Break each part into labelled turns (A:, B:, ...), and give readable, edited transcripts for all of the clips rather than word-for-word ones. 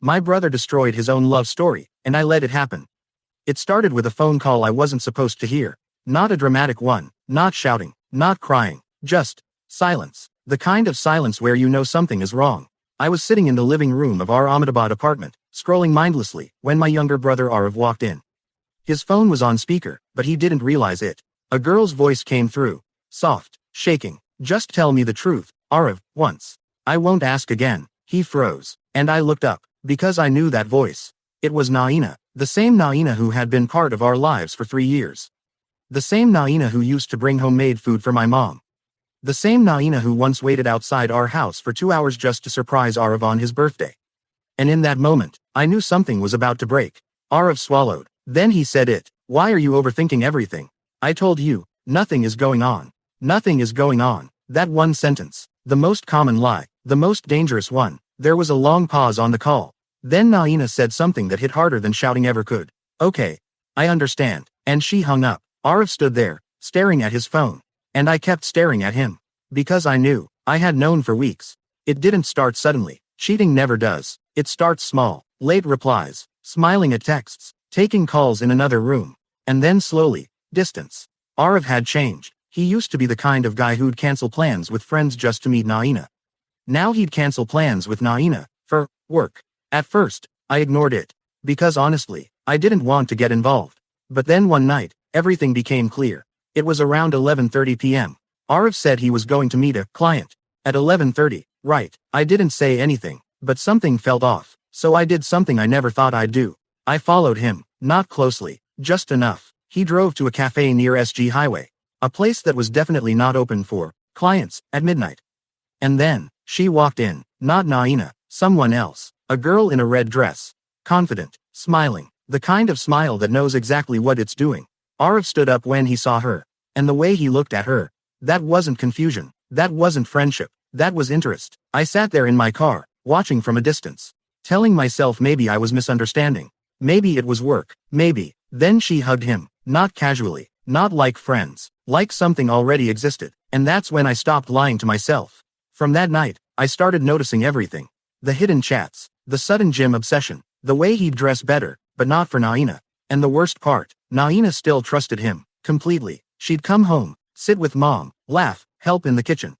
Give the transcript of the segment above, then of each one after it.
A: My brother destroyed his own love story, and I let it happen. It started with a phone call I wasn't supposed to hear. Not a dramatic one, not shouting, not crying, just silence. The kind of silence where you know something is wrong. I was sitting in the living room of our Ahmedabad apartment, scrolling mindlessly, when my younger brother Arav walked in. His phone was on speaker, but he didn't realize it. A girl's voice came through, soft, shaking. Just tell me the truth, Arav, once. I won't ask again. He froze, and I looked up, because I knew that voice. It was Naina, the same Naina who had been part of our lives for 3 years. The same Naina who used to bring homemade food for my mom. The same Naina who once waited outside our house for 2 hours just to surprise Arav on his birthday. And in that moment, I knew something was about to break. Arav swallowed. Then he said it. Why are you overthinking everything? I told you, nothing is going on. Nothing is going on. That one sentence. The most common lie. The most dangerous one. There was a long pause on the call. Then Naina said something that hit harder than shouting ever could. Okay. I understand. And she hung up. Arav stood there, staring at his phone. And I kept staring at him. Because I knew. I had known for weeks. It didn't start suddenly. Cheating never does. It starts small. Late replies. Smiling at texts. Taking calls in another room. And then slowly, distance. Arav had changed. He used to be the kind of guy who'd cancel plans with friends just to meet Naina. Now he'd cancel plans with Naina, for work. At first, I ignored it. Because honestly, I didn't want to get involved. But then one night, everything became clear. It was around 11:30 p.m. Arav said he was going to meet a client. At 11:30, right. I didn't say anything, but something felt off. So I did something I never thought I'd do. I followed him, not closely, just enough. He drove to a cafe near SG Highway. A place that was definitely not open for clients at midnight. And then, she walked in, not Naina, someone else, a girl in a red dress. Confident, smiling, the kind of smile that knows exactly what it's doing. Arav stood up when he saw her. And the way he looked at her, that wasn't confusion, that wasn't friendship, that was interest. I sat there in my car, watching from a distance, telling myself maybe I was misunderstanding. Maybe it was work, maybe. Then she hugged him, not casually, not like friends, like something already existed. And that's when I stopped lying to myself. From that night, I started noticing everything. The hidden chats, the sudden gym obsession, the way he'd dress better, but not for Naina. And the worst part, Naina still trusted him, completely. She'd come home, sit with mom, laugh, help in the kitchen.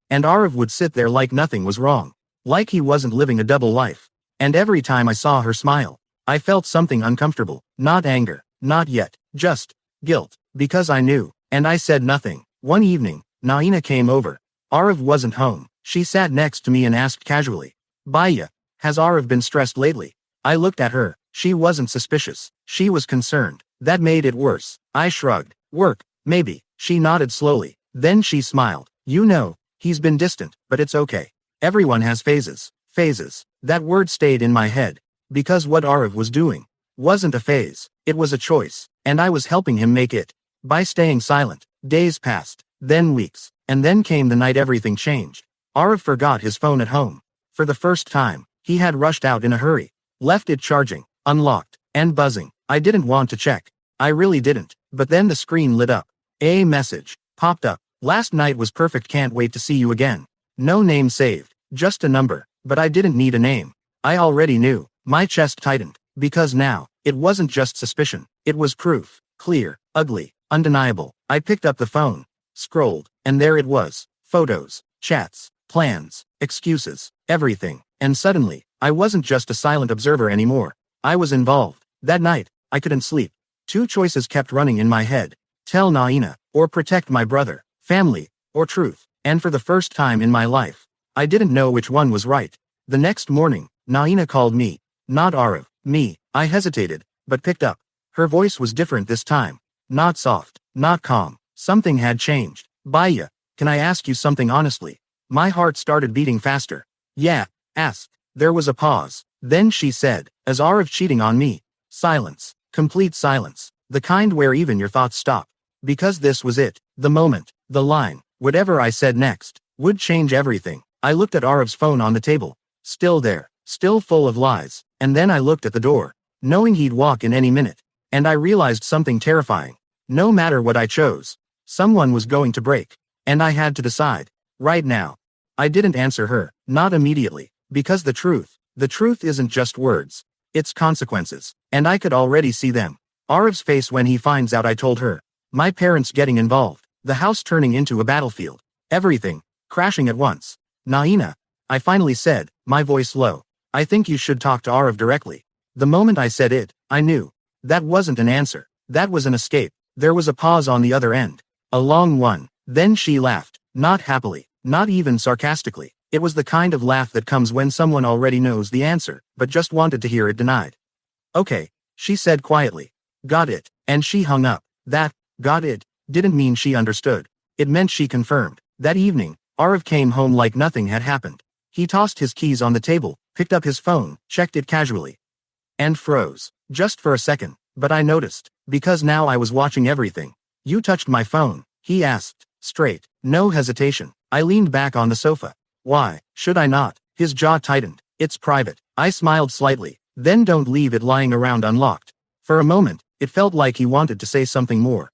A: And Arav would sit there like nothing was wrong. Like he wasn't living a double life. And every time I saw her smile, I felt something uncomfortable. Not anger, not yet, just guilt. Because I knew, and I said nothing. One evening, Naina came over. Arav wasn't home. She sat next to me and asked casually, Baya, has Arav been stressed lately? I looked at her. She wasn't suspicious. She was concerned. That made it worse. I shrugged. Work, maybe. She nodded slowly. Then she smiled. You know, he's been distant, but it's okay. Everyone has phases. Phases. That word stayed in my head. Because what Arav was doing wasn't a phase. It was a choice. And I was helping him make it. By staying silent. Days passed. Then weeks. And then came the night everything changed. Arav forgot his phone at home. For the first time, he had rushed out in a hurry. Left it charging, unlocked, and buzzing. I didn't want to check. I really didn't. But then the screen lit up. A message popped up. Last night was perfect, can't wait to see you again. No name saved. Just a number. But I didn't need a name. I already knew. My chest tightened. Because now, it wasn't just suspicion. It was proof. Clear, ugly, undeniable. I picked up the phone. Scrolled. And there it was. Photos, chats, plans, excuses, everything. And suddenly, I wasn't just a silent observer anymore. I was involved. That night, I couldn't sleep. 2 choices kept running in my head. Tell Naina, or protect my brother, family, or truth. And for the first time in my life, I didn't know which one was right. The next morning, Naina called me. Not Arav, me. I hesitated, but picked up. Her voice was different this time. Not soft, not calm. Something had changed. Baya, can I ask you something honestly? My heart started beating faster. Yeah, ask. There was a pause. Then she said, is Arav cheating on me? Silence. Complete silence. The kind where even your thoughts stop. Because this was it. The moment. The line. Whatever I said next would change everything. I looked at Arav's phone on the table. Still there. Still full of lies. And then I looked at the door, knowing he'd walk in any minute. And I realized something terrifying. No matter what I chose, someone was going to break. And I had to decide. Right now. I didn't answer her. Not immediately. Because the truth The truth isn't just words. It's consequences. And I could already see them. Arif's face when he finds out I told her. My parents getting involved. The house turning into a battlefield. Everything. Crashing at once. Naina. I finally said, my voice low. I think you should talk to Arif directly. The moment I said it, I knew. That wasn't an answer. That was an escape. There was a pause on the other end. A long one. Then she laughed. Not happily. Not even sarcastically. It was the kind of laugh that comes when someone already knows the answer, but just wanted to hear it denied. Okay, she said quietly. Got it. And she hung up. That, got it, didn't mean she understood. It meant she confirmed. That evening, Arif came home like nothing had happened. He tossed his keys on the table, picked up his phone, checked it casually. And froze. Just for a second, but I noticed, because now I was watching everything. You touched my phone, he asked, straight, no hesitation. I leaned back on the sofa. Why, should I not? His jaw tightened. It's private. I smiled slightly. Then don't leave it lying around unlocked. For a moment, it felt like he wanted to say something more.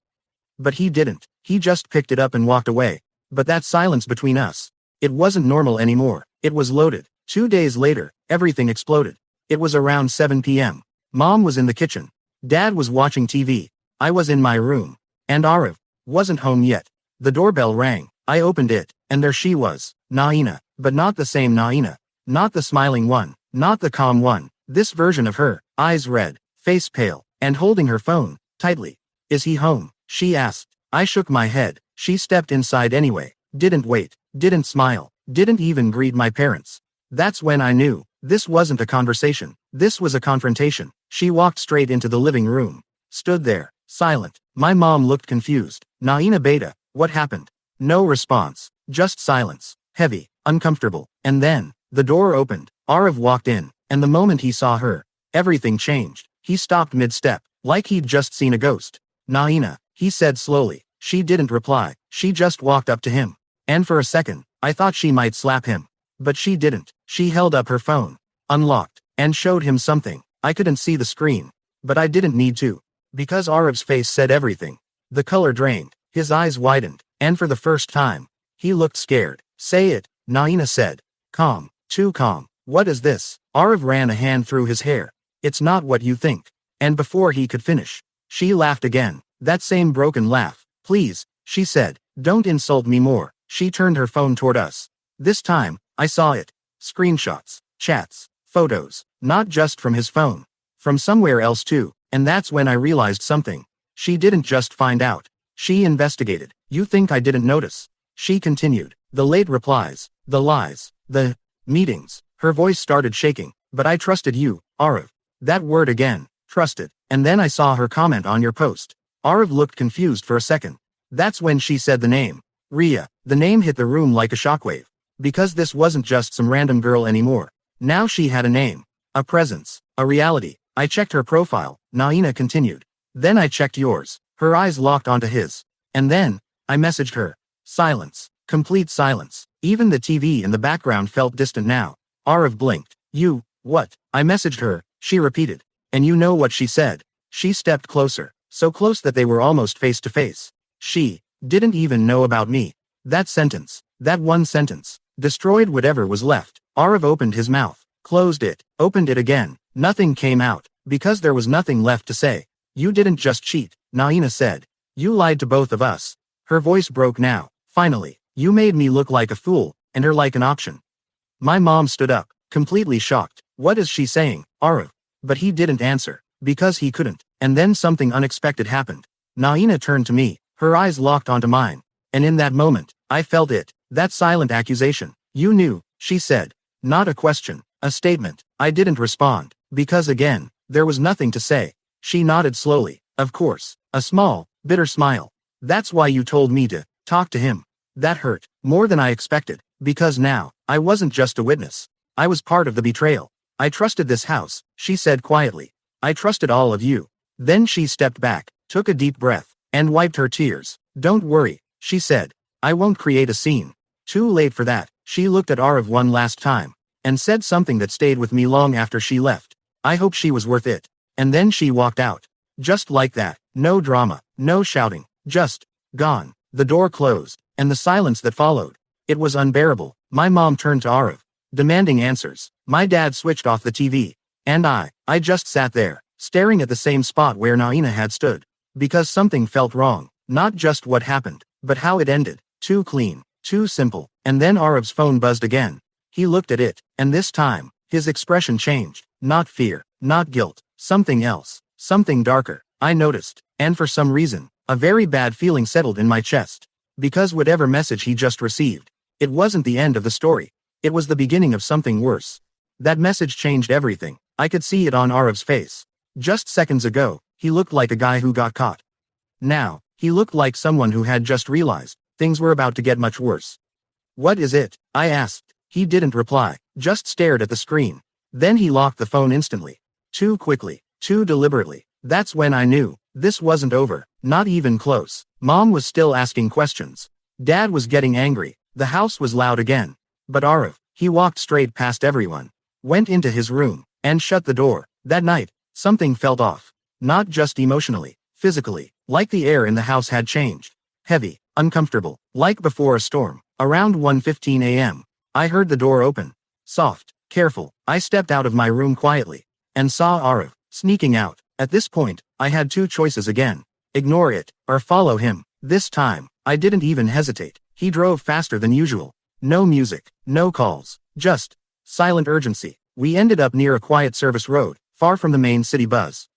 A: But he didn't. He just picked it up and walked away. But that silence between us. It wasn't normal anymore. It was loaded. 2 days later, everything exploded. It was around 7 p.m. Mom was in the kitchen. Dad was watching TV. I was in my room. And Arif wasn't home yet. The doorbell rang. I opened it, and there she was, Naina, but not the same Naina. Not the smiling one, not the calm one. This version of her, eyes red, face pale, and holding her phone, tightly. Is he home? She asked. I shook my head. She stepped inside anyway. Didn't wait. Didn't smile. Didn't even greet my parents. That's when I knew. This wasn't a conversation. This was a confrontation. She walked straight into the living room. Stood there, silent. My mom looked confused. Naina Beta, what happened? No response. Just silence. Heavy. Uncomfortable. And then, the door opened. Arif walked in, and the moment he saw her, everything changed. He stopped mid-step, like he'd just seen a ghost. Naina, he said slowly. She didn't reply. She just walked up to him. And for a second, I thought she might slap him. But she didn't. She held up her phone, unlocked, and showed him something. I couldn't see the screen. But I didn't need to. Because Arif's face said everything. The color drained. His eyes widened. And for the first time, he looked scared. Say it, Naina said. Calm. Too calm. What is this? Arif ran a hand through his hair. It's not what you think. And before he could finish, she laughed again. That same broken laugh. Please, she said, don't insult me more. She turned her phone toward us. This time, I saw it. Screenshots, chats, photos, not just from his phone. From somewhere else too. And that's when I realized something. She didn't just find out. She investigated. You think I didn't notice? She continued. The late replies, the lies, the meetings. Her voice started shaking. But I trusted you, Arif. That word again, trusted. And then I saw her comment on your post. Arif looked confused for a second. That's when she said the name. Ria. The name hit the room like a shockwave. Because this wasn't just some random girl anymore. Now she had a name. A presence. A reality. I checked her profile, Naina continued. Then I checked yours. Her eyes locked onto his. And then, I messaged her. Silence. Complete silence. Even the TV in the background felt distant now. Arif blinked. You, what? I messaged her, she repeated. And you know what she said. She stepped closer. So close that they were almost face to face. She didn't even know about me. That sentence. That one sentence. Destroyed whatever was left. Arif opened his mouth. Closed it. Opened it again. Nothing came out. Because there was nothing left to say. You didn't just cheat, Naina said. You lied to both of us. Her voice broke now. Finally, you made me look like a fool, and her like an option. My mom stood up, completely shocked. What is she saying, Arif? But he didn't answer, because he couldn't. And then something unexpected happened. Naina turned to me, her eyes locked onto mine. And in that moment, I felt it, that silent accusation. You knew, she said. Not a question, a statement. I didn't respond, because again, there was nothing to say. She nodded slowly. Of course. A small, bitter smile. That's why you told me to talk to him. That hurt, more than I expected, because now, I wasn't just a witness. I was part of the betrayal. I trusted this house, she said quietly. I trusted all of you. Then she stepped back, took a deep breath, and wiped her tears. Don't worry, she said. I won't create a scene. Too late for that. She looked at Arif one last time, and said something that stayed with me long after she left. I hope she was worth it. And then she walked out. Just like that. No drama, no shouting, just gone. The door closed, and the silence that followed. It was unbearable. My mom turned to Arif, demanding answers. My dad switched off the TV. And I just sat there, staring at the same spot where Naina had stood. Because something felt wrong. Not just what happened, but how it ended. Too clean, too simple. And then Arif's phone buzzed again. He looked at it, and this time, his expression changed. Not fear, not guilt, something else, something darker. I noticed, and for some reason, a very bad feeling settled in my chest. Because whatever message he just received, it wasn't the end of the story. It was the beginning of something worse. That message changed everything. I could see it on Arif's face. Just seconds ago, he looked like a guy who got caught. Now, he looked like someone who had just realized things were about to get much worse. What is it? I asked. He didn't reply, just stared at the screen. Then he locked the phone instantly. Too quickly, too deliberately. That's when I knew this wasn't over, not even close. Mom was still asking questions. Dad was getting angry. The house was loud again. But Arif, he walked straight past everyone, went into his room, and shut the door. That night, something felt off. Not just emotionally, physically, like the air in the house had changed. Heavy, uncomfortable, like before a storm. Around 1:15 a.m., I heard the door open. Soft, careful. I stepped out of my room quietly, and saw Arif, sneaking out. At this point, I had two choices again. Ignore it, or follow him. This time, I didn't even hesitate. He drove faster than usual. No music, no calls, just silent urgency. We ended up near a quiet service road, far from the main city buzz.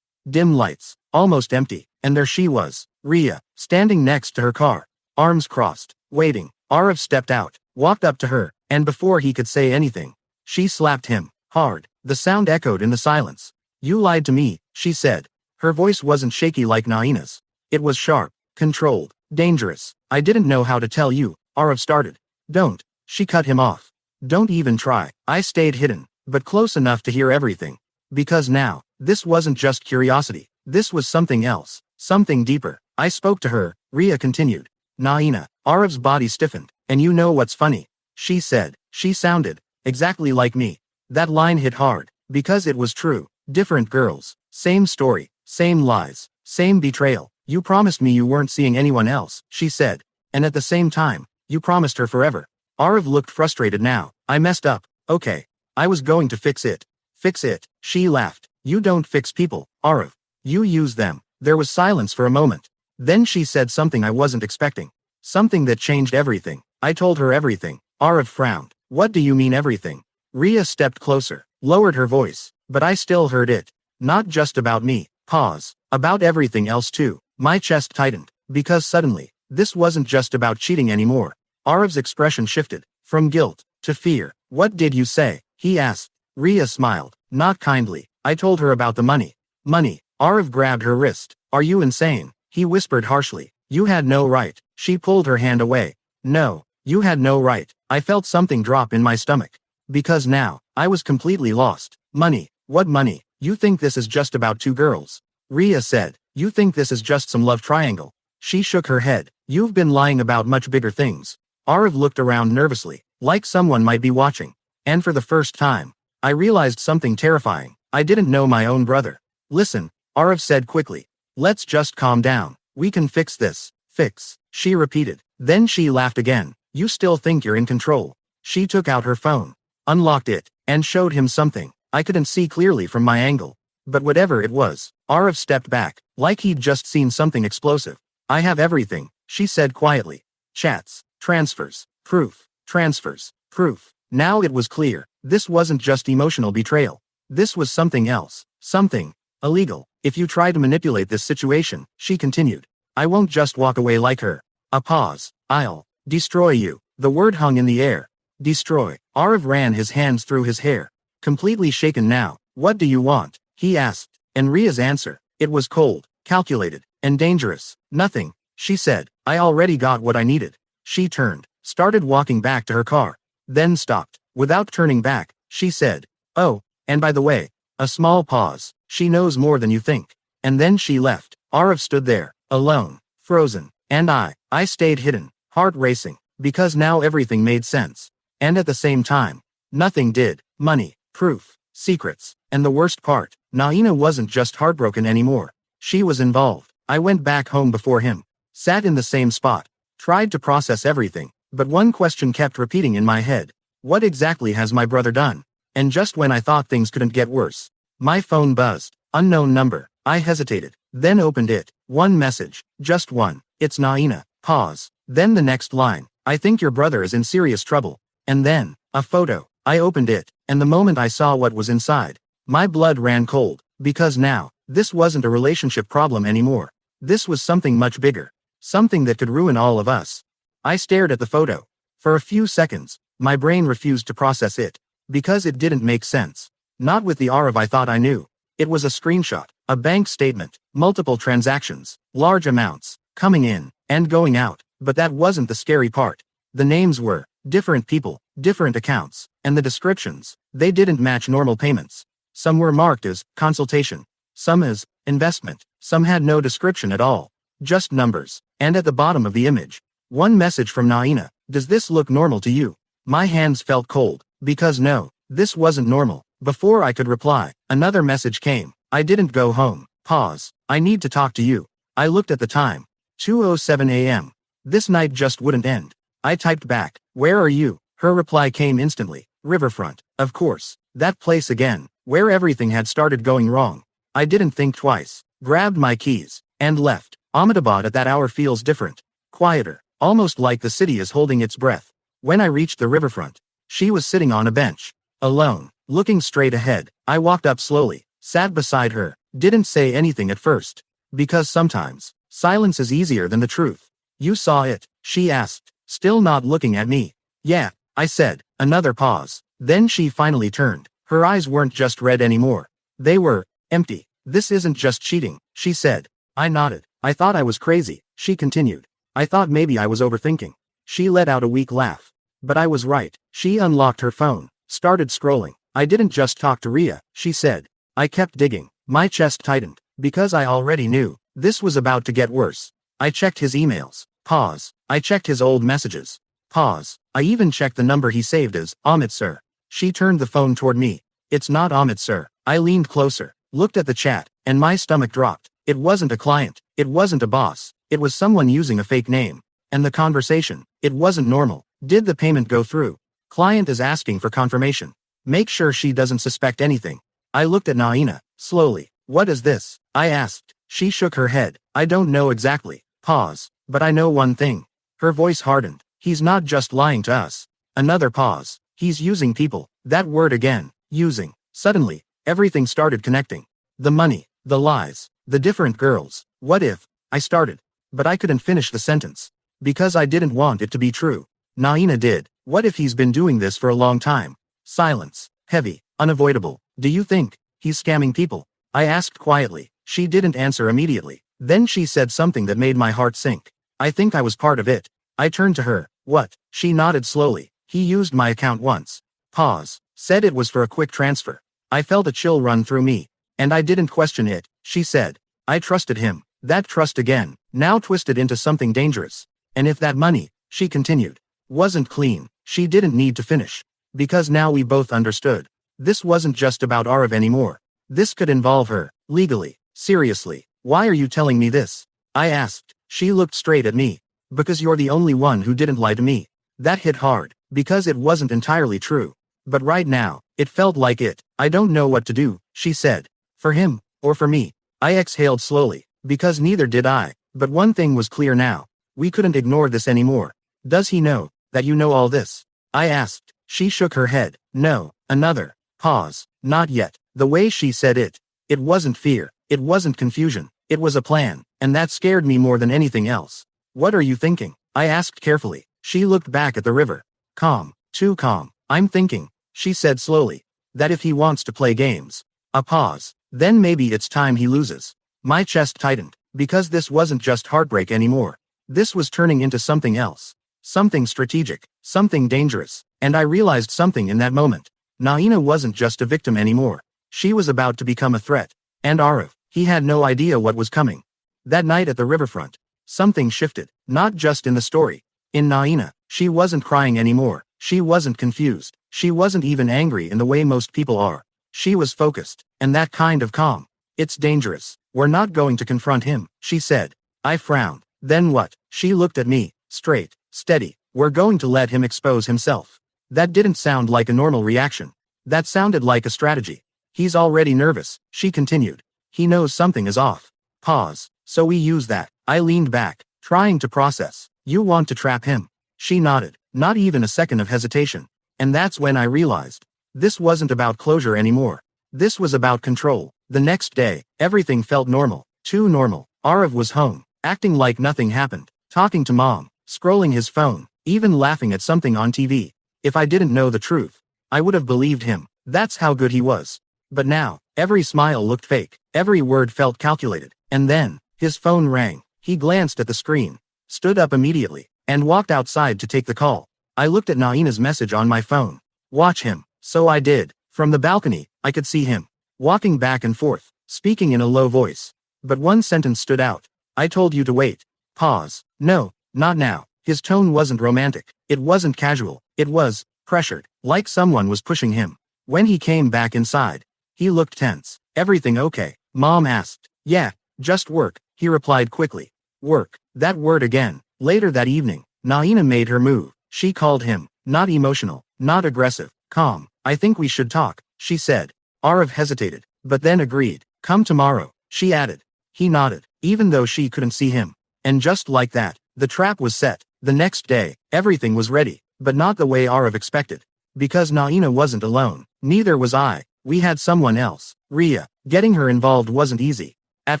A: Dim lights, almost empty, and there she was, Ria, standing next to her car, arms crossed, waiting. Arif stepped out, walked up to her, and before he could say anything, she slapped him, hard. The sound echoed in the silence. You lied to me, she said. Her voice wasn't shaky like Naina's. It was sharp, controlled, dangerous. I didn't know how to tell you, Arif started. Don't, she cut him off. Don't even try. I stayed hidden, but close enough to hear everything. Because now, this wasn't just curiosity. This was something else, something deeper. I spoke to her, Ria continued. Naina, Arif's body stiffened. And you know what's funny? She said. She sounded exactly like me. That line hit hard, because it was true. Different girls, same story, same lies, same betrayal. You promised me you weren't seeing anyone else, she said. And at the same time, you promised her forever. Arif looked frustrated now. I messed up. Okay. I was going to fix it. Fix it, she laughed. You don't fix people, Arif. You use them. There was silence for a moment. Then she said something I wasn't expecting. Something that changed everything. I told her everything. Arif frowned. What do you mean everything? Ria stepped closer, lowered her voice, but I still heard it. Not just about me. Pause. About everything else too. My chest tightened, because suddenly, this wasn't just about cheating anymore. Arif's expression shifted, from guilt to fear. What did you say? He asked. Ria smiled, not kindly. I told her about the money. Money. Arif grabbed her wrist. Are you insane? He whispered harshly. You had no right. She pulled her hand away. No, you had no right. I felt something drop in my stomach. Because now, I was completely lost. Money. What money? You think this is just about two girls? Ria said. You think this is just some love triangle? She shook her head. You've been lying about much bigger things. Arif looked around nervously, like someone might be watching. And for the first time, I realized something terrifying. I didn't know my own brother. Listen, Arif said quickly. Let's just calm down. We can fix this. Fix, she repeated. Then she laughed again. You still think you're in control. She took out her phone, unlocked it, and showed him something. I couldn't see clearly from my angle. But whatever it was, Arif stepped back, like he'd just seen something explosive. I have everything, she said quietly. Chats, transfers, proof, transfers, proof. Now it was clear. This wasn't just emotional betrayal. This was something else. Something illegal. If you try to manipulate this situation, she continued, I won't just walk away like her. A pause. I'll destroy you. The word hung in the air. Destroy. Arif ran his hands through his hair. Completely shaken now. What do you want? He asked. And Ria's answer. It was cold, calculated, and dangerous. Nothing, she said. I already got what I needed. She turned, started walking back to her car. Then stopped. Without turning back, she said, oh, and by the way, a small pause. She knows more than you think. And then she left. Arif stood there, alone, frozen. And I stayed hidden, heart racing, because now everything made sense. And at the same time, nothing did. Money, proof, secrets. And the worst part, Naina wasn't just heartbroken anymore. She was involved. I went back home before him, sat in the same spot, tried to process everything, but one question kept repeating in my head. What exactly has my brother done? And just when I thought things couldn't get worse, my phone buzzed. Unknown number. I hesitated, then opened it. One message. Just one. It's Naina. Pause. Then the next line. I think your brother is in serious trouble. And then, a photo. I opened it, and the moment I saw what was inside, my blood ran cold, because now, this wasn't a relationship problem anymore. This was something much bigger. Something that could ruin all of us. I stared at the photo. For a few seconds, my brain refused to process it, because it didn't make sense. Not with the Arav I thought I knew. It was a screenshot, a bank statement, multiple transactions, large amounts, coming in, and going out, but that wasn't the scary part. The names were different people, different accounts, and the descriptions, they didn't match normal payments. Some were marked as consultation, some as investment, some had no description at all, just numbers, and at the bottom of the image, one message from Naina. Does this look normal to you? My hands felt cold, because no, this wasn't normal. Before I could reply, another message came. I didn't go home. Pause. I need to talk to you. I looked at the time. 2:07 a.m. This night just wouldn't end. I typed back, where are you? Her reply came instantly. Riverfront. Of course. That place again, where everything had started going wrong. I didn't think twice. Grabbed my keys, and left. Ahmedabad at that hour feels different. Quieter. Almost like the city is holding its breath. When I reached the riverfront, she was sitting on a bench. Alone. Looking straight ahead. I walked up slowly, sat beside her, didn't say anything at first. Because sometimes, silence is easier than the truth. You saw it? She asked, still not looking at me. Yeah, I said. Another pause. Then she finally turned. Her eyes weren't just red anymore. They were empty. This isn't just cheating, she said. I nodded. I thought I was crazy, she continued. I thought maybe I was overthinking. She let out a weak laugh. But I was right. She unlocked her phone, started scrolling. I didn't just talk to Ria, she said. I kept digging. My chest tightened, because I already knew this was about to get worse. I checked his emails. Pause. I checked his old messages. Pause. I even checked the number he saved as Amit sir. She turned the phone toward me. It's not Amit sir. I leaned closer, looked at the chat, and my stomach dropped. It wasn't a client. It wasn't a boss. It was someone using a fake name. And the conversation, it wasn't normal. Did the payment go through? Client is asking for confirmation. Make sure she doesn't suspect anything. I looked at Naina, slowly. What is this? I asked. She shook her head. I don't know exactly. Pause. But I know one thing. Her voice hardened. He's not just lying to us. Another pause. He's using people. That word again. Using. Suddenly, everything started connecting. The money, the lies, the different girls. What if? I started. But I couldn't finish the sentence. Because I didn't want it to be true. Naina did. What if he's been doing this for a long time? Silence. Heavy. Unavoidable. Do you think he's scamming people? I asked quietly. She didn't answer immediately. Then she said something that made my heart sink. I think I was part of it. I turned to her. What? She nodded slowly. He used my account once. Pause. Said it was for a quick transfer. I felt a chill run through me. And I didn't question it, she said. I trusted him. That trust again, now twisted into something dangerous. And if that money, she continued, wasn't clean, she didn't need to finish. Because now we both understood. This wasn't just about Arav anymore. This could involve her, legally, seriously. Why are you telling me this? I asked. She looked straight at me. Because you're the only one who didn't lie to me. That hit hard, because it wasn't entirely true. But right now, it felt like it. I don't know what to do, she said. For him, or for me. I exhaled slowly, because neither did I. But one thing was clear now. We couldn't ignore this anymore. Does he know that you know all this? I asked. She shook her head. No. Another pause. Not yet. The way she said it. It wasn't fear. It wasn't confusion. It was a plan. And that scared me more than anything else. What are you thinking? I asked carefully. She looked back at the river. Calm. Too calm. I'm thinking, she said slowly, that if he wants to play games. A pause. Then maybe it's time he loses. My chest tightened. Because this wasn't just heartbreak anymore. This was turning into something else. Something strategic. Something dangerous. And I realized something in that moment. Naina wasn't just a victim anymore. She was about to become a threat. And Arav, he had no idea what was coming. That night at the riverfront, something shifted. Not just in the story. In Naina, she wasn't crying anymore. She wasn't confused. She wasn't even angry in the way most people are. She was focused. And that kind of calm. It's dangerous. We're not going to confront him, she said. I frowned. Then what? She looked at me. Straight. Steady. We're going to let him expose himself. That didn't sound like a normal reaction. That sounded like a strategy. He's already nervous, she continued. He knows something is off. Pause. So we use that. I leaned back, trying to process. You want to trap him? She nodded, not even a second of hesitation. And that's when I realized. This wasn't about closure anymore. This was about control. The next day, everything felt normal. Too normal. Arav was home, acting like nothing happened, talking to mom, scrolling his phone, even laughing at something on TV. If I didn't know the truth, I would have believed him. That's how good he was. But now, every smile looked fake, every word felt calculated. And then, his phone rang. He glanced at the screen, stood up immediately, and walked outside to take the call. I looked at Naina's message on my phone. Watch him. So I did. From the balcony, I could see him, walking back and forth, speaking in a low voice. But one sentence stood out. I told you to wait. Pause. No, not now. His tone wasn't romantic. It wasn't casual. It was pressured, like someone was pushing him. When he came back inside, he looked tense. Everything okay? Mom asked. Yeah, just work, he replied quickly. Work. That word again. Later that evening, Naina made her move. She called him, not emotional, not aggressive, calm. I think we should talk, she said. Arav hesitated, but then agreed. Come tomorrow, she added. He nodded, even though she couldn't see him. And just like that, the trap was set. The next day, everything was ready, but not the way Arav expected. Because Naina wasn't alone, neither was I. We had someone else, Ria. Getting her involved wasn't easy. At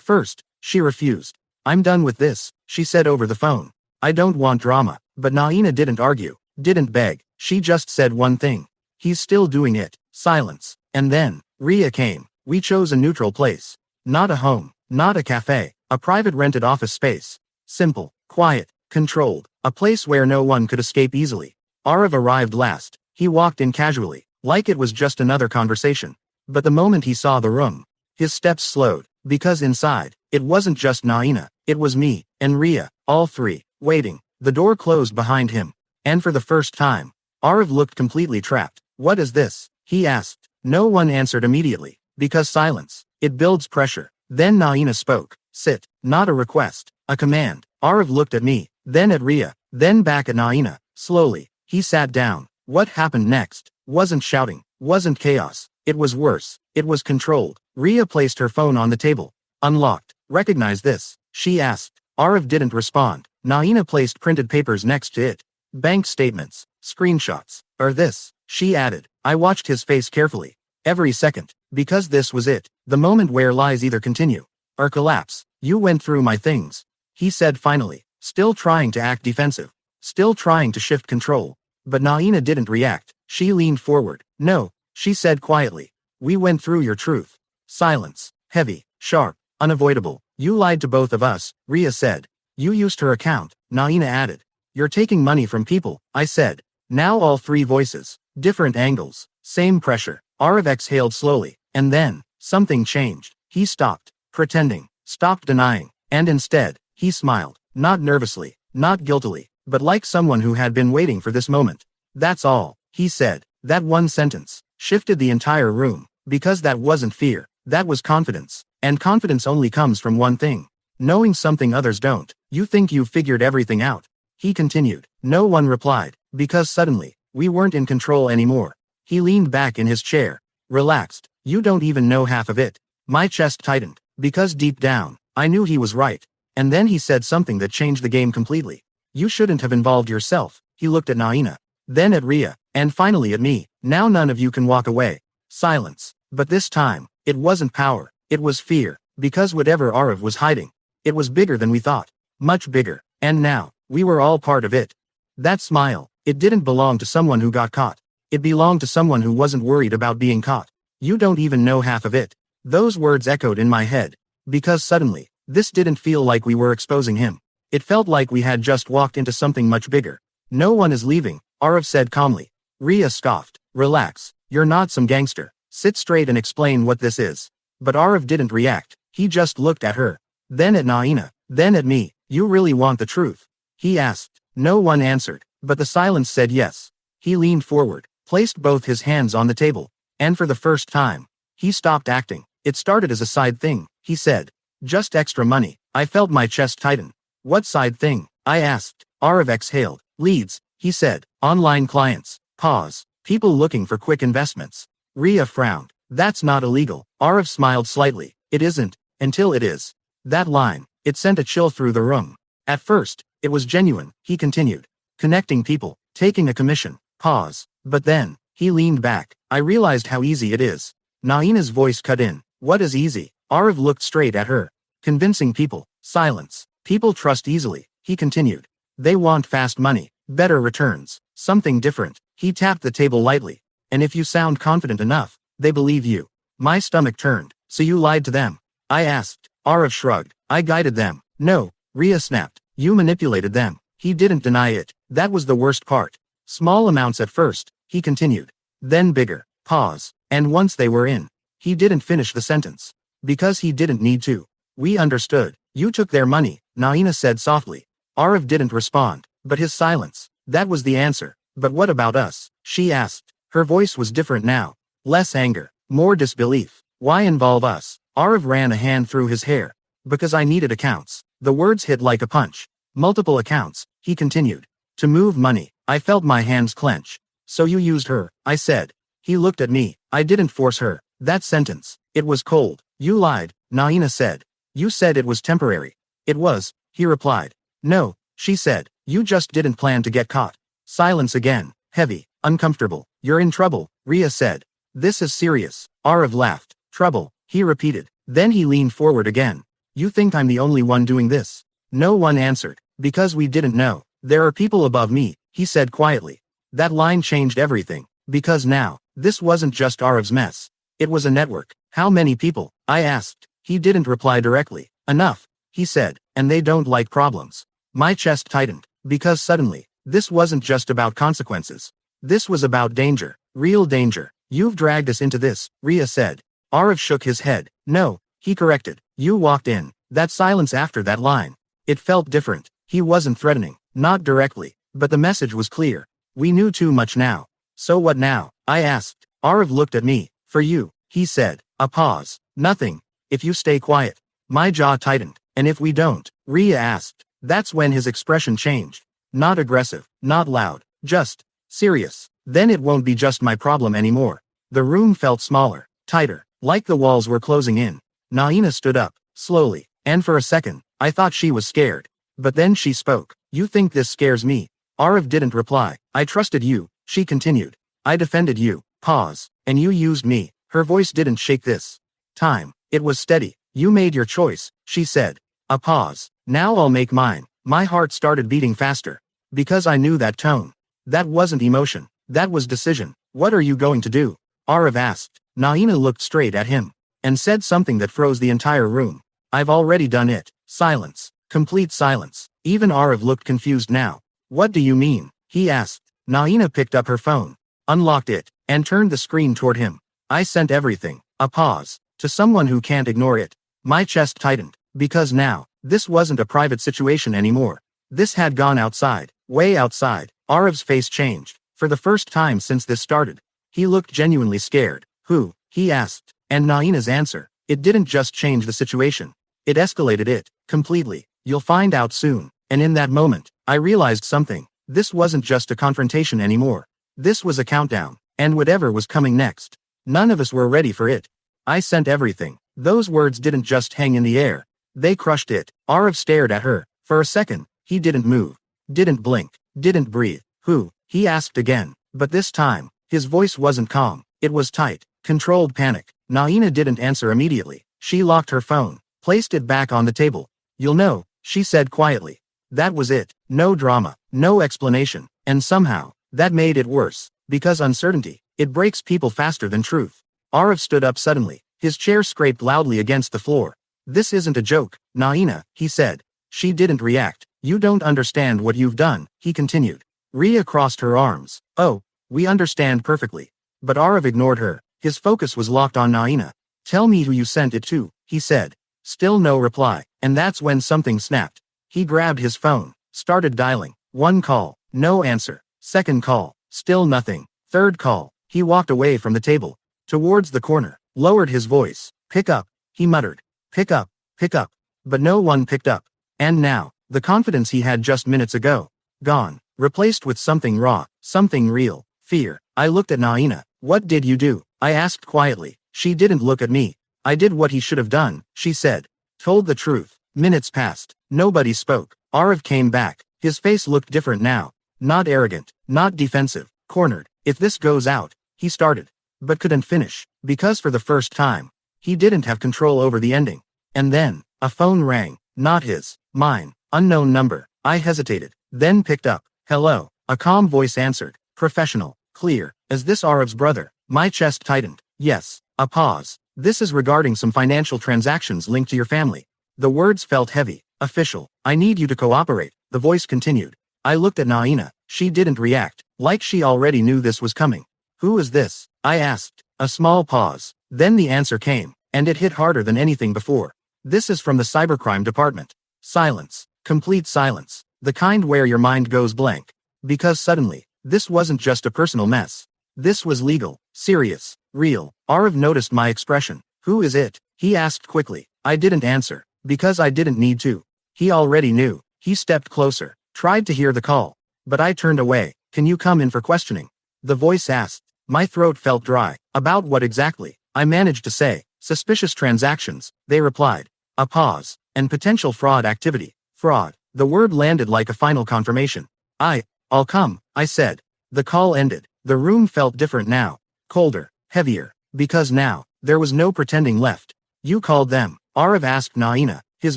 A: first, she refused. I'm done with this, she said over the phone. I don't want drama. But Naina didn't argue, didn't beg. She just said one thing. He's still doing it. Silence. And then, Ria came. We chose a neutral place. Not a home, not a cafe, a private rented office space. Simple, quiet, controlled, a place where no one could escape easily. Arav arrived last. He walked in casually, like it was just another conversation. But the moment he saw the room, his steps slowed, because inside, it wasn't just Naina, it was me, and Ria, all three, waiting. The door closed behind him. And for the first time, Arav looked completely trapped. What is this? He asked. No one answered immediately, because silence, it builds pressure. Then Naina spoke. Sit. Not a request, a command. Arav looked at me, then at Ria, then back at Naina. Slowly, he sat down. What happened next? Wasn't shouting, wasn't chaos. It was worse. It was controlled. Ria placed her phone on the table. Unlocked. Recognize this? She asked. Arav didn't respond. Naina placed printed papers next to it. Bank statements, screenshots, or this, she added. I watched his face carefully. Every second. Because this was it. The moment where lies either continue or collapse. You went through my things, he said finally, still trying to act defensive, still trying to shift control. But Naina didn't react. She leaned forward. No, she said quietly. We went through your truth. Silence. Heavy, sharp, unavoidable. You lied to both of us, Ria said. You used her account, Naina added. You're taking money from people, I said. Now all three voices, different angles, same pressure. Arav exhaled slowly, and then, something changed. He stopped pretending, stopped denying, and instead, he smiled, not nervously, not guiltily, but like someone who had been waiting for this moment. That's all, he said. That one sentence shifted the entire room, because that wasn't fear, that was confidence. And confidence only comes from one thing. Knowing something others don't. You think you've figured everything out. He continued. No one replied, because suddenly, we weren't in control anymore. He leaned back in his chair, relaxed. You don't even know half of it. My chest tightened, because deep down, I knew he was right. And then he said something that changed the game completely. You shouldn't have involved yourself. He looked at Naina, then at Ria, and finally at me. Now none of you can walk away. Silence. But this time, it wasn't power. It was fear, because whatever Arav was hiding, it was bigger than we thought. Much bigger. And now, we were all part of it. That smile, it didn't belong to someone who got caught. It belonged to someone who wasn't worried about being caught. You don't even know half of it. Those words echoed in my head. Because suddenly, this didn't feel like we were exposing him. It felt like we had just walked into something much bigger. No one is leaving, Arav said calmly. Ria scoffed. Relax. You're not some gangster. Sit straight and explain what this is. But Arav didn't react. He just looked at her. Then at Naina. Then at me. You really want the truth? He asked. No one answered, but the silence said yes. He leaned forward, placed both his hands on the table, and for the first time, he stopped acting. It started as a side thing, he said. Just extra money. I felt my chest tighten. What side thing? I asked. Arav exhaled. Leads, he said. Online clients. Pause. People looking for quick investments. Ria frowned. That's not illegal. Arav smiled slightly. It isn't, until it is. That line, it sent a chill through the room. At first, it was genuine, he continued. Connecting people, taking a commission, pause. But then, he leaned back. I realized how easy it is. Naina's voice cut in. What is easy? Arav looked straight at her. Convincing people, silence. People trust easily, he continued. They want fast money, better returns, something different. He tapped the table lightly. And if you sound confident enough, they believe you. My stomach turned. So you lied to them? I asked. Arav shrugged. I guided them. No, Ria snapped. You manipulated them. He didn't deny it. That was the worst part. Small amounts at first, he continued. Then bigger. Pause. And once they were in. He didn't finish the sentence. Because he didn't need to. We understood. You took their money, Naina said softly. Arav didn't respond. But his silence. That was the answer. But what about us? She asked. Her voice was different now. Less anger. More disbelief. Why involve us? Arav ran a hand through his hair. Because I needed accounts. The words hit like a punch. Multiple accounts, he continued. To move money. I felt my hands clench. So you used her, I said. He looked at me. I didn't force her. That sentence. It was cold. You lied, Naina said. You said it was temporary. It was, he replied. No, she said. You just didn't plan to get caught. Silence again. Heavy. Uncomfortable. You're in trouble, Ria said. This is serious. Arav laughed. Trouble, he repeated. Then he leaned forward again. You think I'm the only one doing this? No one answered. Because we didn't know. There are people above me, he said quietly. That line changed everything. Because now, this wasn't just Arav's mess. It was a network. How many people? I asked. He didn't reply directly. Enough, he said, and they don't like problems. My chest tightened. Because suddenly, this wasn't just about consequences. This was about danger. Real danger. You've dragged us into this, Ria said. Arav shook his head. No, he corrected. You walked in. That silence after that line. It felt different. He wasn't threatening. Not directly. But the message was clear. We knew too much now. So what now? I asked. Arav looked at me. For you, he said. A pause. Nothing. If you stay quiet. My jaw tightened. And if we don't? Ria asked. That's when his expression changed. Not aggressive. Not loud. Just serious. Then it won't be just my problem anymore. The room felt smaller. Tighter. Like the walls were closing in. Naina stood up. Slowly. And for a second, I thought she was scared. But then she spoke. You think this scares me? Arav didn't reply. I trusted you, she continued. I defended you. Pause. And you used me. Her voice didn't shake this time. It was steady. You made your choice, she said. A pause. Now I'll make mine. My heart started beating faster. Because I knew that tone. That wasn't emotion. That was decision. What are you going to do? Arav asked. Naina looked straight at him. And said something that froze the entire room. I've already done it. Silence. Complete silence. Even Arav looked confused now. What do you mean? He asked. Naina picked up her phone. Unlocked it. And turned the screen toward him. I sent everything. A pause. To someone who can't ignore it. My chest tightened. Because now, this wasn't a private situation anymore. This had gone outside. Way outside. Arav's face changed. For the first time since this started. He looked genuinely scared. Who? He asked. And Naina's answer. It didn't just change the situation. It escalated it. Completely. You'll find out soon. And in that moment, I realized something. This wasn't just a confrontation anymore. This was a countdown. And whatever was coming next. None of us were ready for it. I sent everything. Those words didn't just hang in the air. They crushed it. Arav stared at her. For a second, he didn't move. Didn't blink. Didn't breathe. Who? He asked again. But this time, his voice wasn't calm. It was tight. Controlled panic. Naina didn't answer immediately. She locked her phone. Placed it back on the table. You'll know, she said quietly. That was it. No drama. No explanation. And somehow, that made it worse. Because uncertainty, it breaks people faster than truth. Arav stood up suddenly. His chair scraped loudly against the floor. This isn't a joke, Naina, he said. She didn't react. You don't understand what you've done, he continued. Ria crossed her arms. Oh, we understand perfectly. But Arav ignored her. His focus was locked on Naina. Tell me who you sent it to, he said. Still no reply. And that's when something snapped. He grabbed his phone. Started dialing. One call. No answer. Second call. Still nothing. Third call. He walked away from the table. Towards the corner. Lowered his voice. Pick up, he muttered. Pick up. Pick up. But no one picked up. And now, the confidence he had just minutes ago. Gone. Replaced with something raw. Something real. Fear. I looked at Naina. What did you do? I asked quietly. She didn't look at me. I did what he should have done, she said. Told the truth. Minutes passed. Nobody spoke. Arav came back. His face looked different now. Not arrogant, not defensive, cornered. If this goes out, he started. But couldn't finish, because for the first time, he didn't have control over the ending. And then, a phone rang. Not his. Mine. Unknown number. I hesitated, then picked up. Hello. A calm voice answered. Professional. Clear. Is this Arav's brother? My chest tightened. Yes. A pause. This is regarding some financial transactions linked to your family. The words felt heavy. Official. I need you to cooperate, the voice continued. I looked at Naina. She didn't react, like she already knew this was coming. Who is this? I asked. A small pause. Then the answer came, and it hit harder than anything before. This is from the cybercrime department. Silence. Complete silence. The kind where your mind goes blank. Because suddenly, this wasn't just a personal mess. This was legal, serious, real. Arav noticed my expression. Who is it? He asked quickly. I didn't answer, because I didn't need to. He already knew. He stepped closer, tried to hear the call. But I turned away. Can you come in for questioning? The voice asked. My throat felt dry. About what exactly? I managed to say. Suspicious transactions, they replied. A pause. And potential fraud activity. Fraud. The word landed like a final confirmation. I'll come, I said. The call ended. The room felt different now. Colder. Heavier. Because now, there was no pretending left. You called them? Arav asked Naina. His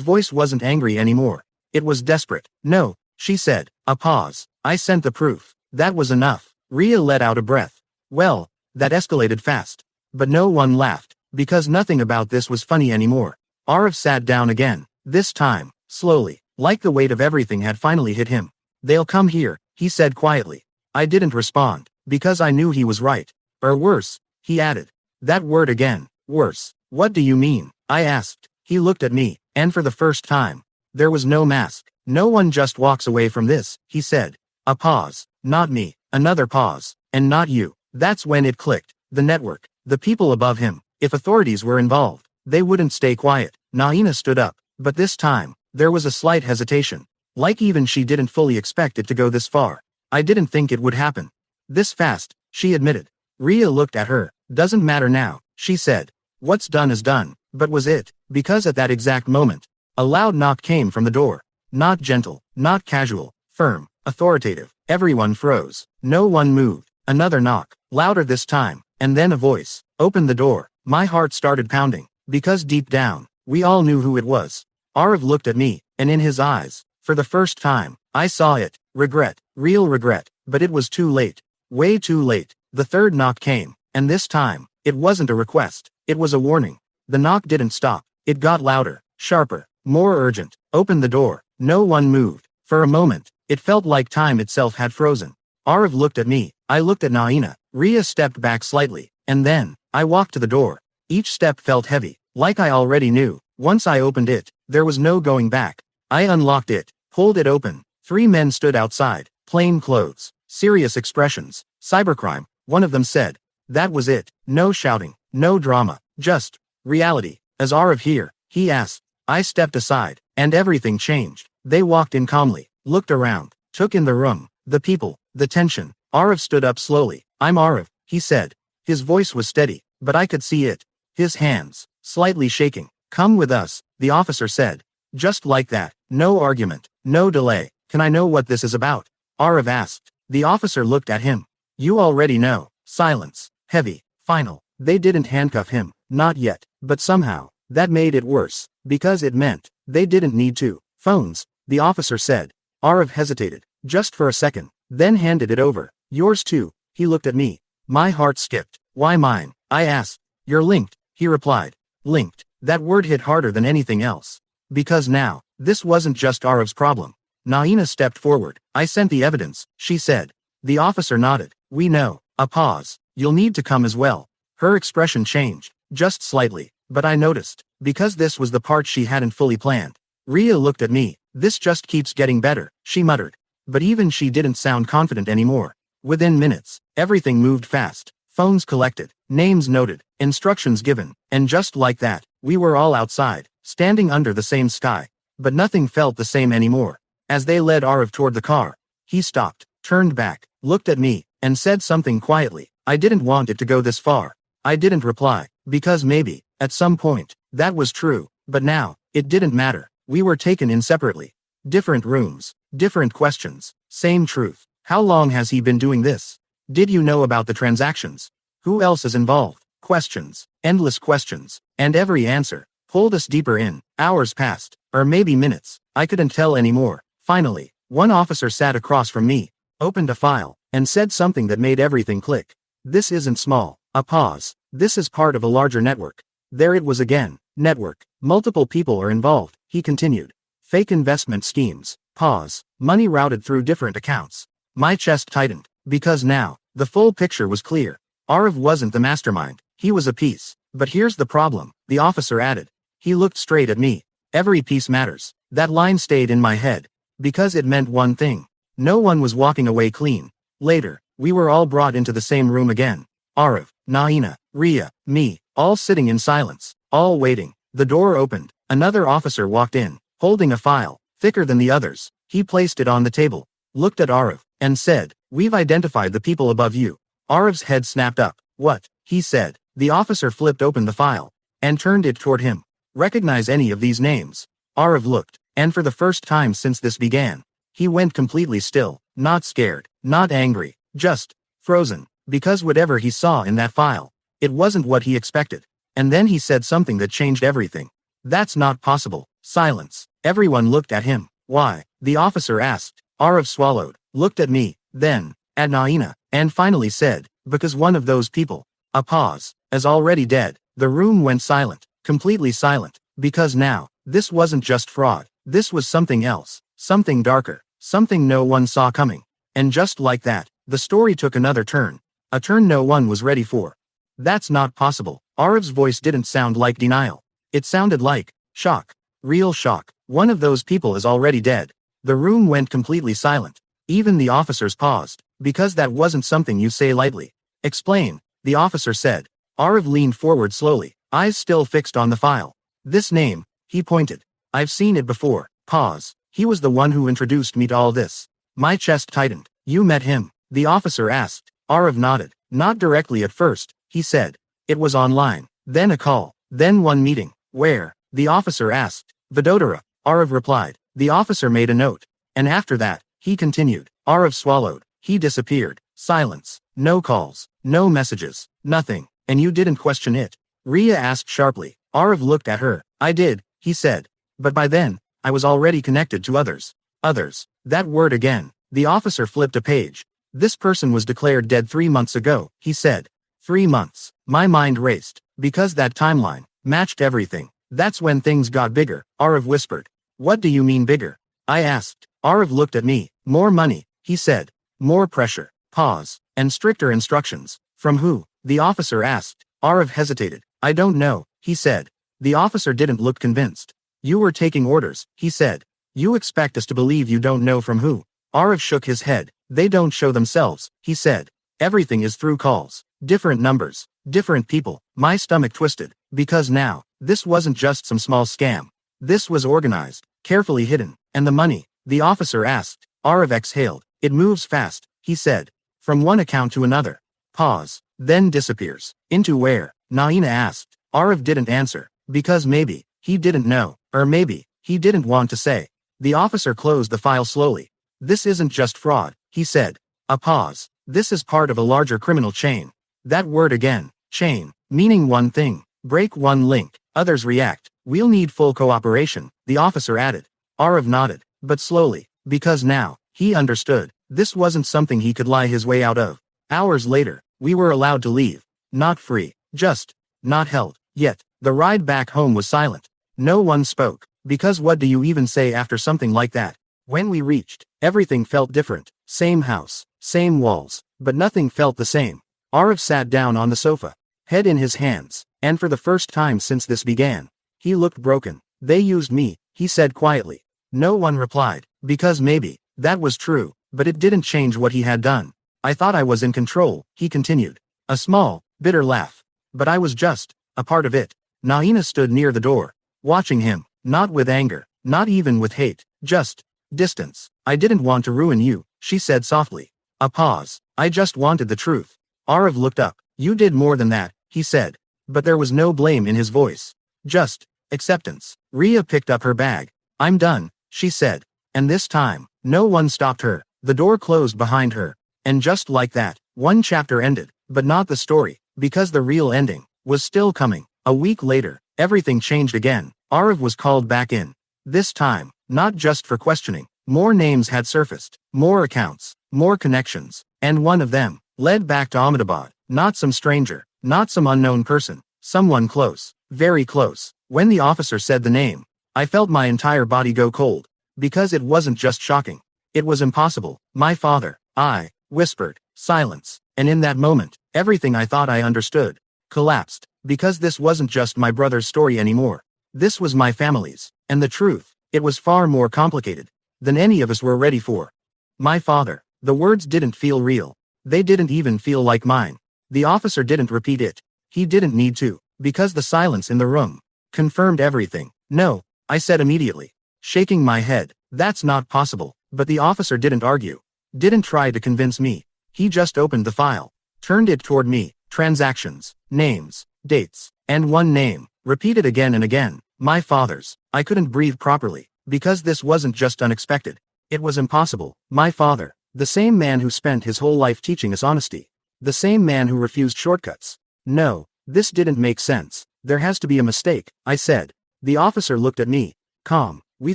A: voice wasn't angry anymore. It was desperate. No, she said. A pause. I sent the proof. That was enough. Ria let out a breath. Well, that escalated fast. But no one laughed, because nothing about this was funny anymore. Arav sat down again. This time, slowly, like the weight of everything had finally hit him. They'll come here, he said quietly. I didn't respond, because I knew he was right. Or worse, he added. That word again. Worse. What do you mean? I asked. He looked at me, and for the first time, there was no mask. No one just walks away from this, he said. A pause. Not me. Another pause. And not you. That's when it clicked. The network. The people above him. If authorities were involved, they wouldn't stay quiet. Naina stood up. But this time, there was a slight hesitation. Like even she didn't fully expect it to go this far. I didn't think it would happen. This fast, she admitted. Ria looked at her. Doesn't matter now, she said. What's done is done. But was it? Because at that exact moment, a loud knock came from the door. Not gentle, not casual, firm, authoritative. Everyone froze. No one moved. Another knock, louder this time, and then a voice. Open the door. My heart started pounding, because deep down, we all knew who it was. Arav looked at me, and in his eyes, for the first time, I saw it. Regret. Real regret. But it was too late. Way too late. The third knock came, and this time, it wasn't a request. It was a warning. The knock didn't stop. It got louder, sharper, more urgent. Open the door. No one moved. For a moment, it felt like time itself had frozen. Arav looked at me. I looked at Naina. Ria stepped back slightly, and then, I walked to the door. Each step felt heavy, like I already knew. Once I opened it, there was no going back. I unlocked it, pulled it open. 3 men stood outside, plain clothes, serious expressions. Cybercrime, one of them said. That was it. No shouting, no drama, just reality. Is Arav here? He asked. I stepped aside, and everything changed. They walked in calmly, looked around, took in the room, the people, the tension. Arav stood up slowly. I'm Arav, he said. His voice was steady, but I could see it. His hands, slightly shaking. Come with us, the officer said. Just like that. No argument, no delay. Can I know what this is about? Arav asked. The officer looked at him. You already know. Silence. Heavy. Final. They didn't handcuff him. Not yet. But somehow, that made it worse. Because it meant, they didn't need to. Phones, the officer said. Arav hesitated. Just for a second. Then handed it over. Yours too. He looked at me. My heart skipped. Why mine? I asked. You're linked, he replied. Linked. That word hit harder than anything else. Because now, this wasn't just Arav's problem. Naina stepped forward. I sent the evidence, she said. The officer nodded. We know. A pause. You'll need to come as well. Her expression changed, just slightly, but I noticed, because this was the part she hadn't fully planned. Ria looked at me. This just keeps getting better, she muttered. But even she didn't sound confident anymore. Within minutes, everything moved fast. Phones collected, names noted, instructions given, and just like that, we were all outside, standing under the same sky. But nothing felt the same anymore. As they led Arav toward the car, he stopped, turned back, looked at me, and said something quietly. I didn't want it to go this far. I didn't reply, because maybe, at some point, that was true, but now, it didn't matter. We were taken in separately. Different rooms, different questions, same truth. How long has he been doing this? Did you know about the transactions? Who else is involved? Questions, endless questions, and every answer pulled us deeper in. Hours passed, or maybe minutes. I couldn't tell anymore. Finally, one officer sat across from me, opened a file, and said something that made everything click. This isn't small. A pause. This is part of a larger network. There it was again. Network. Multiple people are involved, he continued. Fake investment schemes. Pause. Money routed through different accounts. My chest tightened, because now, the full picture was clear. Arav wasn't the mastermind, he was a piece. But here's the problem, the officer added. He looked straight at me. Every piece matters. That line stayed in my head. Because it meant one thing. No one was walking away clean. Later, we were all brought into the same room again. Arav, Naina, Ria, me, all sitting in silence, all waiting. The door opened. Another officer walked in, holding a file, thicker than the others. He placed it on the table, looked at Arav, and said, "We've identified the people above you." Arav's head snapped up. "What?" he said. The officer flipped open the file, and turned it toward him. "Recognize any of these names?" Arav looked, and for the first time since this began, he went completely still, not scared, not angry, just frozen, because whatever he saw in that file, it wasn't what he expected. And then he said something that changed everything. "That's not possible." Silence. Everyone looked at him. "Why?" the officer asked. Arav swallowed, looked at me, then at Naina, and finally said, "Because one of those people." A pause. As already dead, the room went silent, completely silent, because now, this wasn't just fraud, this was something else, something darker, something no one saw coming. And just like that, the story took another turn. A turn no one was ready for. "That's not possible." Arav's voice didn't sound like denial. It sounded like shock. Real shock. "One of those people is already dead." The room went completely silent. Even the officers paused, because that wasn't something you say lightly. "Explain," the officer said. Arav leaned forward slowly, eyes still fixed on the file. "This name," he pointed. "I've seen it before." Pause. "He was the one who introduced me to all this." My chest tightened. "You met him?" the officer asked. Arav nodded. "Not directly at first," he said. "It was online, then a call, then one meeting." "Where?" the officer asked. "Vadodara," Arav replied. The officer made a note. "And after that," he continued. Arav swallowed. "He disappeared." Silence. No calls. No messages. Nothing. "And you didn't question it?" Ria asked sharply. Arav looked at her. "I did," he said. "But by then, I was already connected to others." Others. That word again. The officer flipped a page. "This person was declared dead 3 months ago," he said. 3 months. My mind raced. Because that timeline matched everything. "That's when things got bigger," Arav whispered. "What do you mean bigger?" I asked. Arav looked at me. "More money," he said. "More pressure." Pause. "And stricter instructions." "From who?" the officer asked. Arav hesitated. "I don't know," he said. The officer didn't look convinced. "You were taking orders," he said. "You expect us to believe you don't know from who?" Arav shook his head. "They don't show themselves," he said. "Everything is through calls. Different numbers. Different people." My stomach twisted. Because now, this wasn't just some small scam. This was organized, carefully hidden. "And the money?" the officer asked. Arav exhaled. "It moves fast," he said. "From one account to another. Pause. Then disappears." "Into where?" Naina asked. Arav didn't answer. Because maybe, he didn't know. Or maybe, he didn't want to say. The officer closed the file slowly. "This isn't just fraud," he said. A pause. "This is part of a larger criminal chain." That word again. Chain. Meaning one thing. Break one link. Others react. "We'll need full cooperation," the officer added. Arav nodded. But slowly. Because now, he understood. This wasn't something he could lie his way out of. Hours later, we were allowed to leave. Not free. Just. Not held. Yet, the ride back home was silent. No one spoke. Because what do you even say after something like that? When we reached, everything felt different. Same house. Same walls. But nothing felt the same. Arav sat down on the sofa, head in his hands, and for the first time since this began, he looked broken. "They used me," he said quietly. No one replied, because maybe, that was true, but it didn't change what he had done. "I thought I was in control," he continued. A small, bitter laugh. "But I was just a part of it." Naina stood near the door, watching him, not with anger, not even with hate, just distance. "I didn't want to ruin you," she said softly. A pause. "I just wanted the truth." Arav looked up. "You did more than that," he said. But there was no blame in his voice. Just acceptance. Rhea picked up her bag. I'm done, she said. And this time, no one stopped her. The door closed behind her. And just like that, one chapter ended, but not the story, because the real ending was still coming. A week later, everything changed again. Arav was called back in. This time, not just for questioning. More names had surfaced, more accounts, more connections, and one of them led back to Ahmedabad. Not some stranger, not some unknown person, someone close, very close. When the officer said the name, I felt my entire body go cold, because it wasn't just shocking. It was impossible. My father. I whispered. Silence. And in that moment, everything I thought I understood collapsed, because this wasn't just my brother's story anymore. This was my family's, and the truth, it was far more complicated than any of us were ready for. My father. The words didn't feel real. They didn't even feel like mine. The officer didn't repeat it. He didn't need to, because the silence in the room confirmed everything. No, I said immediately, shaking my head. That's not possible. But the officer didn't argue. Didn't try to convince me. He just opened the file, turned it toward me. Transactions, names, dates, and one name, repeated again and again. My father's. I couldn't breathe properly, because this wasn't just unexpected. It was impossible. My father, the same man who spent his whole life teaching us honesty. The same man who refused shortcuts. No, this didn't make sense. There has to be a mistake, I said. The officer looked at me. Calm. We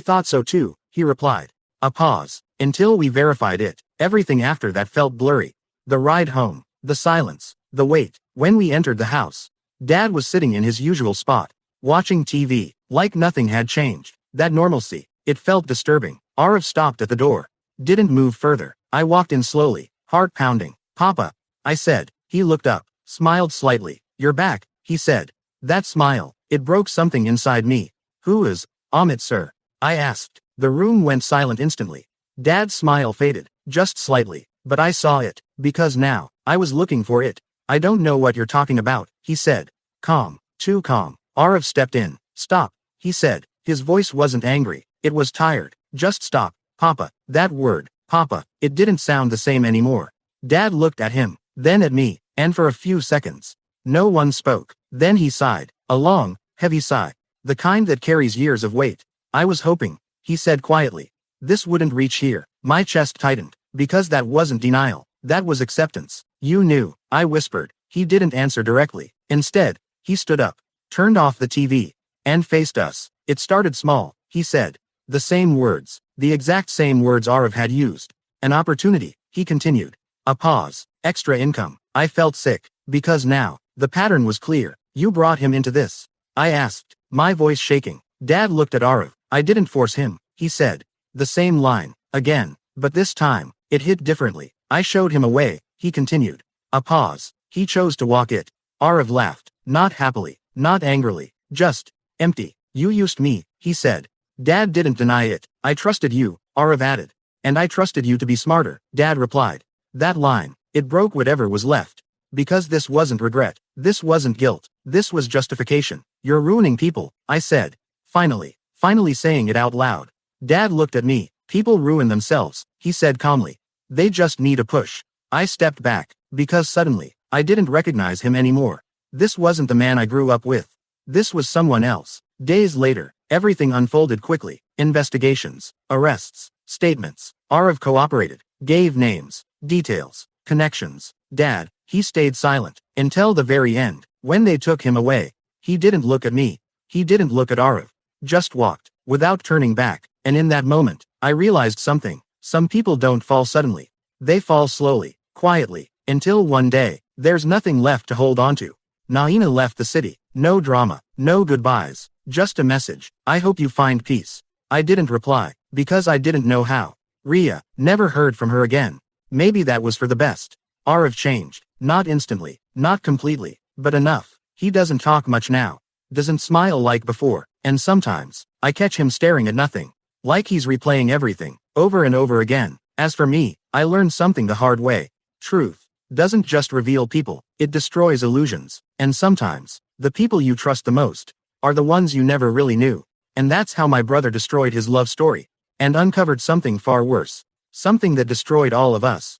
A: thought so too, he replied. A pause. Until we verified it. Everything after that felt blurry. The ride home. The silence. The wait. When we entered the house, Dad was sitting in his usual spot, watching TV, like nothing had changed. That normalcy. It felt disturbing. Arav stopped at the door. Didn't move further. I walked in slowly, heart pounding. Papa, I said. He looked up, smiled slightly. You're back, he said. That smile, it broke something inside me. Who is Amit, sir? I asked. The room went silent instantly. Dad's smile faded, just slightly, but I saw it, because now, I was looking for it. I don't know what you're talking about, he said. Calm, too calm. Arav stepped in. Stop, he said. His voice wasn't angry, it was tired. Just stop, Papa. That word, Papa, it didn't sound the same anymore. Dad looked at him, then at me, and for a few seconds, no one spoke. Then he sighed, a long, heavy sigh, the kind that carries years of weight. I was hoping, he said quietly, this wouldn't reach here. My chest tightened, because that wasn't denial, that was acceptance. You knew, I whispered. He didn't answer directly. Instead, he stood up, turned off the TV, and faced us. It started small, he said. The same words, the exact same words Arav had used. An opportunity, he continued. A pause, extra income. I felt sick, because now, the pattern was clear. You brought him into this? I asked, my voice shaking. Dad looked at Arav. I didn't force him, he said. The same line, again, but this time, it hit differently. I showed him a way, he continued. A pause. He chose to walk it. Arav laughed, not happily, not angrily, just empty. You used me, he said. Dad didn't deny it. I trusted you, Arav added. And I trusted you to be smarter, Dad replied. That line, it broke whatever was left. Because this wasn't regret. This wasn't guilt. This was justification. You're ruining people, I said. Finally saying it out loud. Dad looked at me. People ruin themselves, he said calmly. They just need a push. I stepped back, because suddenly, I didn't recognize him anymore. This wasn't the man I grew up with. This was someone else. Days later, everything unfolded quickly. Investigations, arrests, statements. Arav cooperated, gave names, details, connections. Dad, he stayed silent, until the very end. When they took him away, he didn't look at me. He didn't look at Arav. Just walked, without turning back. And in that moment, I realized something. Some people don't fall suddenly. They fall slowly, quietly, until one day, there's nothing left to hold onto. Naina left the city. No drama, no goodbyes, just a message. I hope you find peace. I didn't reply, because I didn't know how. Rhea, never heard from her again. Maybe that was for the best. Arav changed, not instantly, not completely, but enough. He doesn't talk much now. Doesn't smile like before, and sometimes, I catch him staring at nothing. Like he's replaying everything, over and over again. As for me, I learned something the hard way. Truth doesn't just reveal people, it destroys illusions. And sometimes, the people you trust the most are the ones you never really knew. And that's how my brother destroyed his love story and uncovered something far worse. Something that destroyed all of us.